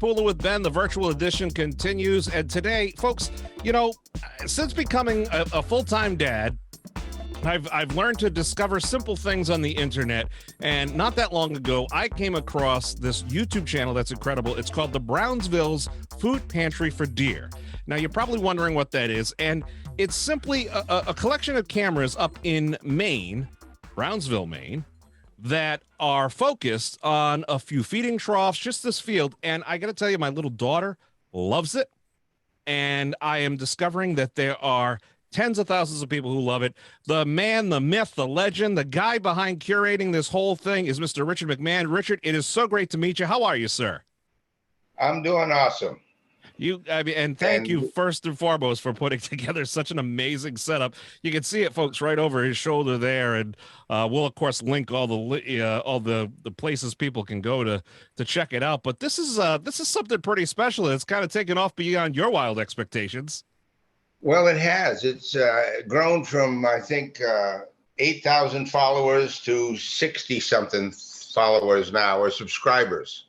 Pula with Ben. The virtual edition continues. And today, folks, you know, since becoming a full-time dad, I've learned to discover simple things on the internet. And not that long ago, I came across this YouTube channel that's incredible. It's called the Brownville's Food Pantry for Deer. Now, you're probably wondering what that is. And it's simply a collection of cameras up in Maine, Brownsville, Maine, that are focused on a few feeding troughs, just this field. And I got to tell you, my little daughter loves it. And I am discovering that there are tens of thousands of people who love it. The man, the myth, the legend, the guy behind curating this whole thing is Mr. Richard McMahon. Richard, it is so great to meet you. How are you, sir? I'm doing awesome. Thank you first and foremost for putting together such an amazing setup. You can see it, folks, right over his shoulder there, and we'll of course link all the places people can go to check it out. But this is something pretty special. It's kind of taken off beyond your wild expectations. Well, it has. It's grown from, I think, 8,000 followers to 60-something followers now, or subscribers.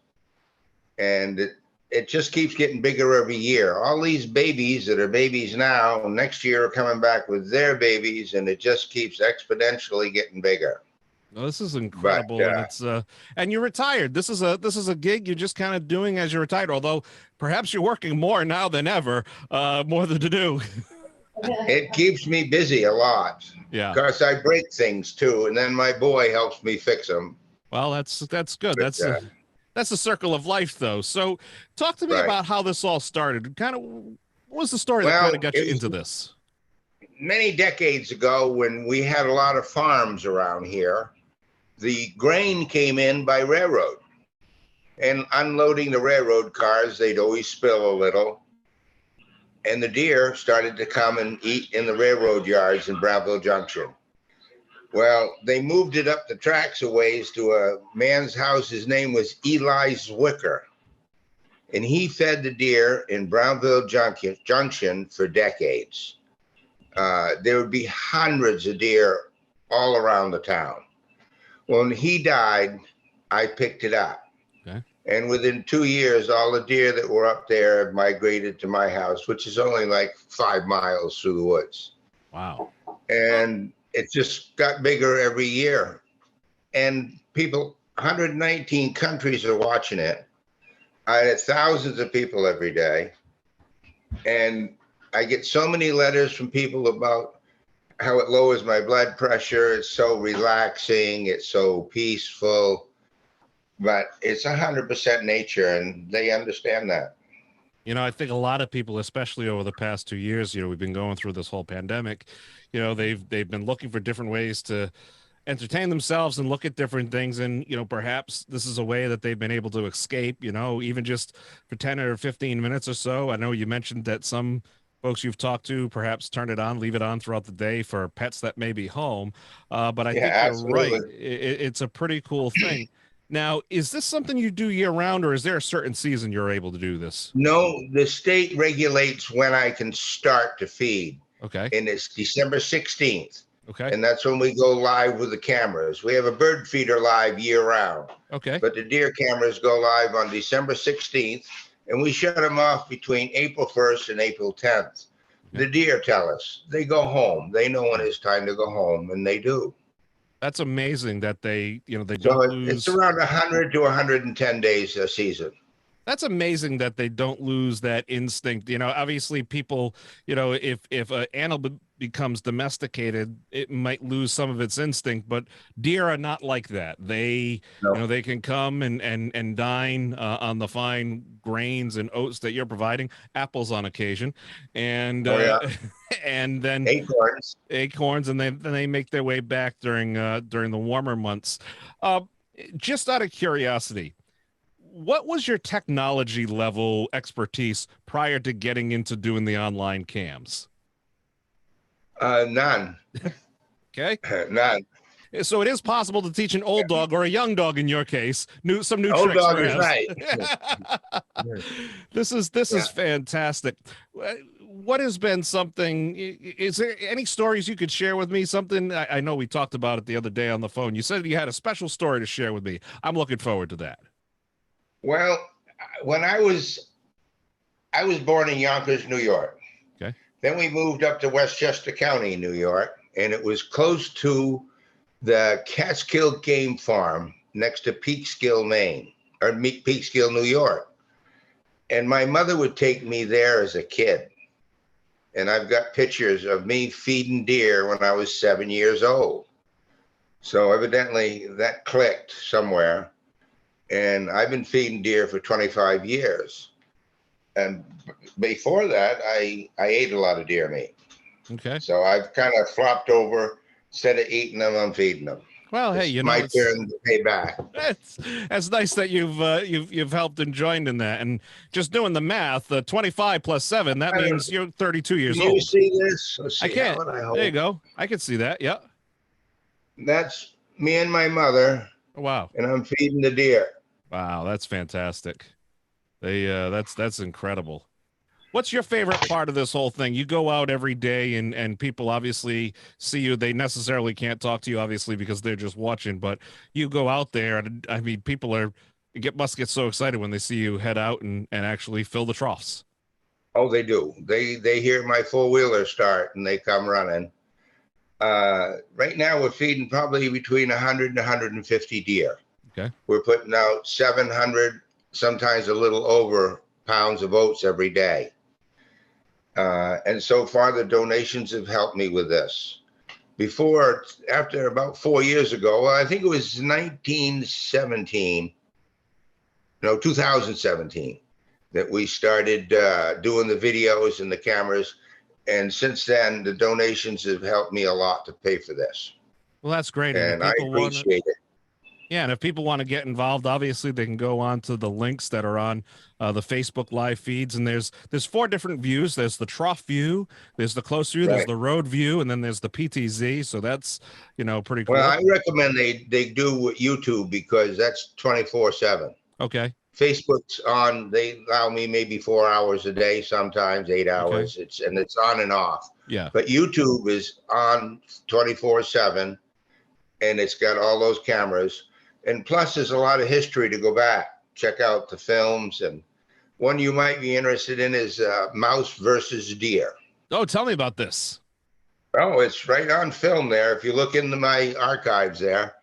And it just keeps getting bigger every year. All these babies that are babies now, next year are coming back with their babies, and it just keeps exponentially getting bigger. Well, this is incredible, and it's and you're retired. This is a gig you're just kind of doing as you're retired. Although perhaps you're working more now than ever, more than to do. It keeps me busy a lot. Yeah, because I break things too, and then my boy helps me fix them. Well, that's good. That's the circle of life, though. So, talk to me about how this all started. Kind of, what was the story that kind of got you into this? Many decades ago, when we had a lot of farms around here, the grain came in by railroad. And unloading the railroad cars, they'd always spill a little. And the deer started to come and eat in the railroad yards in Brownville Junction. Well, they moved it up the tracks a ways to a man's house. His name was Eli Zwicker. And he fed the deer in Brownville Junction for decades. There would be hundreds of deer all around the town. When he died, I picked it up. Okay. And within 2 years, all the deer that were up there have migrated to my house, which is only like 5 miles through the woods. Wow. And it just got bigger every year. And people, 119 countries are watching it. I had thousands of people every day. And I get so many letters from people about how it lowers my blood pressure. It's so relaxing. It's so peaceful. But it's 100% nature, and they understand that. You know, I think a lot of people, especially over the past 2 years, you know, we've been going through this whole pandemic, you know, they've been looking for different ways to entertain themselves and look at different things. And, you know, perhaps this is a way that they've been able to escape, you know, even just for 10 or 15 minutes or so. I know you mentioned that some folks you've talked to perhaps turn it on, leave it on throughout the day for pets that may be home. But I think you're right. It's a pretty cool thing. Now, is this something you do year round, or is there a certain season you're able to do this? No, the state regulates when I can start to feed. Okay. And it's December 16th. Okay. And that's when we go live with the cameras. We have a bird feeder live year round. Okay. But the deer cameras go live on December 16th, and we shut them off between April 1st and April 10th. Okay. The deer tell us they go home. They know when it's time to go home, and they do. That's amazing that they, you know, they don't lose. It's around 100 to 110 days a season. That's amazing that they don't lose that instinct. You know, obviously people, you know, if an animal becomes domesticated, it might lose some of its instinct, but deer are not like that. They, you know, they can come and dine on the fine grains and oats that you're providing, apples on occasion, and and then acorns, and then they make their way back during the warmer months. Just out of curiosity, what was your technology level expertise prior to getting into doing the online cams? None. Okay. None. So it is possible to teach an old dog, or a young dog in your case, some new old tricks. Old dog is right. This is fantastic. What has been something? Is there any stories you could share with me? Something I know we talked about it the other day on the phone. You said you had a special story to share with me. I'm looking forward to that. Well, when I was born in Yonkers, New York. Okay. Then we moved up to Westchester County, New York, and it was close to the Catskill Game Farm next to Peekskill, Maine, or Peekskill, New York. And my mother would take me there as a kid. And I've got pictures of me feeding deer when I was 7 years old. So evidently that clicked somewhere. And I've been feeding deer for 25 years. And before that, I ate a lot of deer meat. Okay. So I've kind of flopped over. Instead of eating them, I'm feeding them. Well, hey, It's my turn to pay back. That's nice that you've helped and joined in that. And just doing the math, 25 plus 7, that means you're 32 years old. Can you see this? Let's see. I can't. There you go. I can see that. Yeah. That's me and my mother. Wow. And I'm feeding the deer. Wow, that's fantastic. That's incredible. What's your favorite part of this whole thing? You go out every day and people obviously see you. They necessarily can't talk to you, obviously, because they're just watching, but you go out there and I mean, people must get so excited when they see you head out and actually fill the troughs. Oh, they do. They hear my four-wheeler start and they come running. Right now we're feeding probably between 100 and 150 deer. Okay. We're putting out 700, sometimes a little over, pounds of oats every day. And so far, the donations have helped me with this. After about 4 years ago, I think it was 2017, that we started doing the videos and the cameras. And since then, the donations have helped me a lot to pay for this. Well, that's great. And I appreciate it. Yeah, and if people want to get involved, obviously they can go on to the links that are on the Facebook live feeds. And there's 4 different views. There's the trough view, there's the close view, there's the road view, and then there's the PTZ. So that's, pretty cool. Well, I recommend they do YouTube because that's 24/7. Okay. Facebook's on, they allow me maybe 4 hours a day, sometimes 8 hours. Okay. It's on and off. Yeah. But YouTube is on 24/7 and it's got all those cameras. And plus, there's a lot of history to go back, check out the films. And one you might be interested in is mouse versus deer. Oh, tell me about this. Oh, it's right on film there. If you look into my archives there,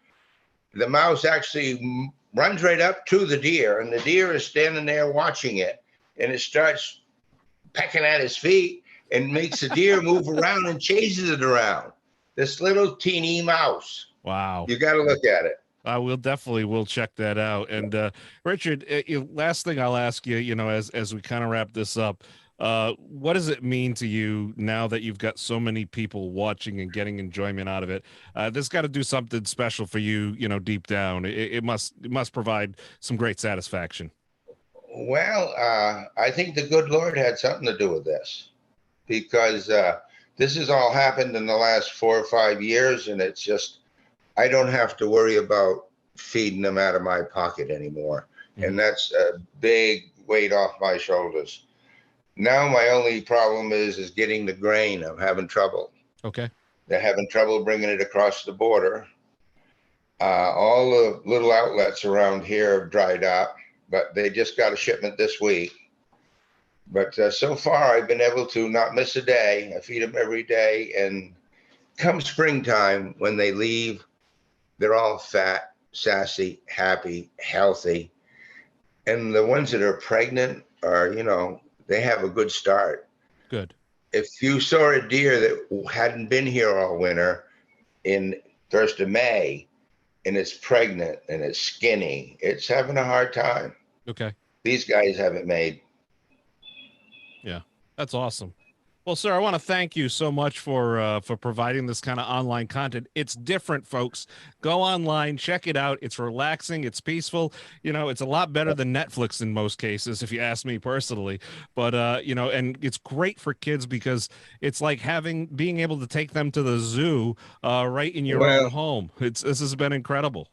the mouse actually runs right up to the deer, and the deer is standing there watching it. And it starts pecking at his feet and makes the deer move around and chases it around. This little teeny mouse. Wow. You got to look at it. We'll check that out. And Richard, last thing I'll ask you, as we kind of wrap this up, what does it mean to you now that you've got so many people watching and getting enjoyment out of it? This got to do something special for you, deep down. It must provide some great satisfaction. Well, I think the good Lord had something to do with this, because this has all happened in the last 4 or 5 years, and it's just, I don't have to worry about feeding them out of my pocket anymore. Mm-hmm. And that's a big weight off my shoulders. Now my only problem is getting the grain. I'm having trouble. Okay. They're having trouble bringing it across the border. All the little outlets around here have dried up, but they just got a shipment this week. But so far, I've been able to not miss a day. I feed them every day. And come springtime, when they leave, they're all fat, sassy, happy, healthy. And the ones that are pregnant are, they have a good start. Good. If you saw a deer that hadn't been here all winter in 1st of May, and it's pregnant and it's skinny, it's having a hard time. Okay. These guys have it made. Yeah, that's awesome. Well, sir, I want to thank you so much for providing this kind of online content. It's different, folks. Go online, check it out. It's relaxing. It's peaceful. It's a lot better than Netflix in most cases, if you ask me personally. But, and it's great for kids because it's like being able to take them to the zoo right in your own home. This has been incredible.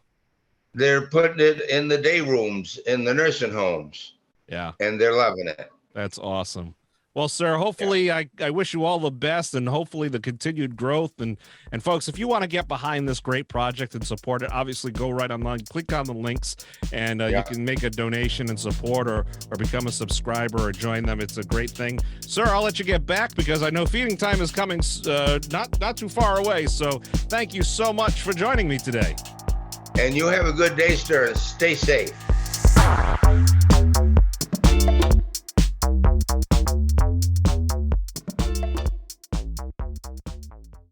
They're putting it in the day rooms, in the nursing homes. Yeah. And they're loving it. That's awesome. Well, sir, hopefully I wish you all the best and hopefully the continued growth. And folks, if you want to get behind this great project and support it, obviously go right online, click on the links, and you can make a donation and support or become a subscriber or join them. It's a great thing. Sir, I'll let you get back because I know feeding time is coming not too far away. So thank you so much for joining me today. And you have a good day, sir. Stay safe.